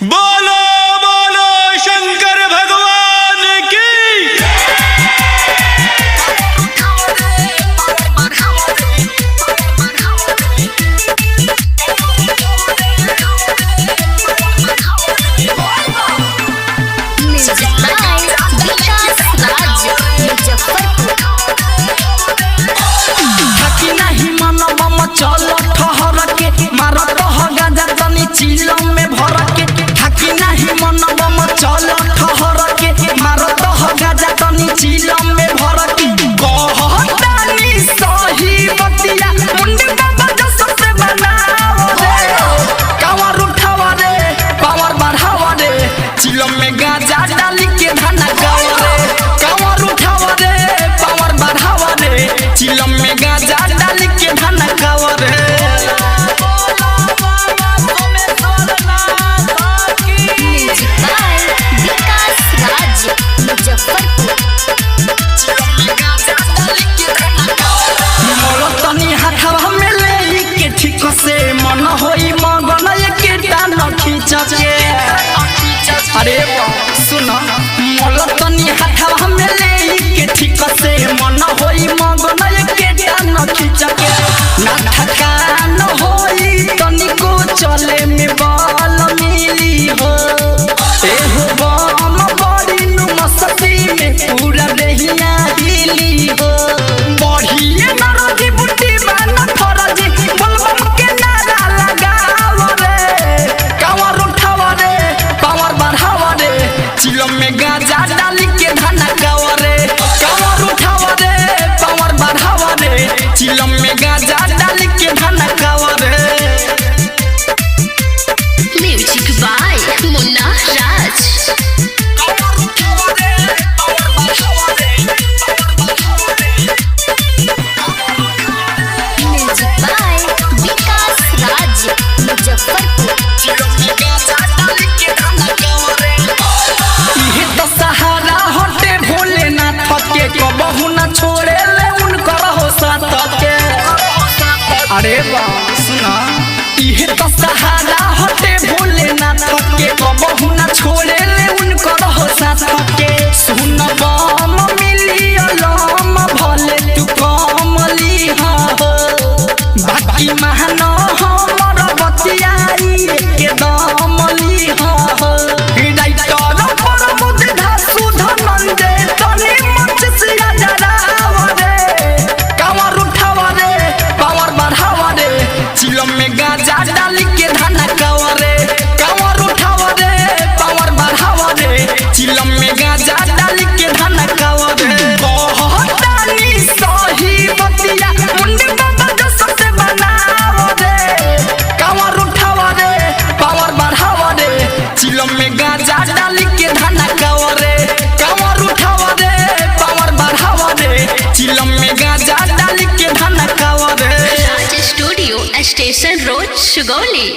बोलो बोलो शंकर भगवान की। चलो ठहर के मारत हो गाजा तनी चिलम में भर के थाकी नहीं मन बम चलो ठहर के मारत हो गाजा तनी चिलम में भर के कहतानी सही बतिया मुंडी बाबा जस से बनाओ रे कावर उठावा रे पावर बढ़ावा रे चिलम में गाजा डाल के धना गावा रे कावर उठावा रे पावर बढ़ावा रे चिलम में गाजा डाल के धना गावा रे। मन होई मगन एकेटा नखीचा के अरे सुन मोल तनी हाथवा में ले के ठीक से मन होई मगन एकेटा नखीचा के ना थकान होई तनी को चले में बल मिली हो ए हो बम बड़ी नु मस्ती में पूरा रहिया हिली हो बढ़िए नरदी बुटी बान फरजी बलबम के चिलम में गाजा डाल के धना गावा रे कावर उठावा रे पावर बढ़ावा रे चिलम में गाजा डाल के धना गावा रे। म्यूजिक बाय मुन्ना राज। कावर उठावा रे पावर बढ़ावा रे म्यूजिक बाय विकास राज मुजफ्फरपुर। चिलम में गाजा डाल के धना गावा रे सहारा हटे भोलेनाथ के कबहू न छोड़े ले उनकर हो साथ के अरे वाह सुना इहे तो सहारा हटे भोलेनाथ के कबहू न छोड़े ले उनकर हो साथ के सुन बम मिली अलम भले तू कमली हो बाकी महान हमर बतियाई के दमली हो चिलम में गाजा डाल के धना गावा रे कावर उठावा रे पावर बढ़ावा रे चिलम में गाजा डाल के धना गावा रे कहतानी सही बतिया मुंडी बाबा जस से बनाओ रे कावर उठावा रे पावर बढ़ावा रे चिलम में गाजा डाल के धना गावा रे कावर उठावा रे पावर बढ़ावा रे चिलम में गाजा डाल के धना गावा रे। Studio station road Sugauli.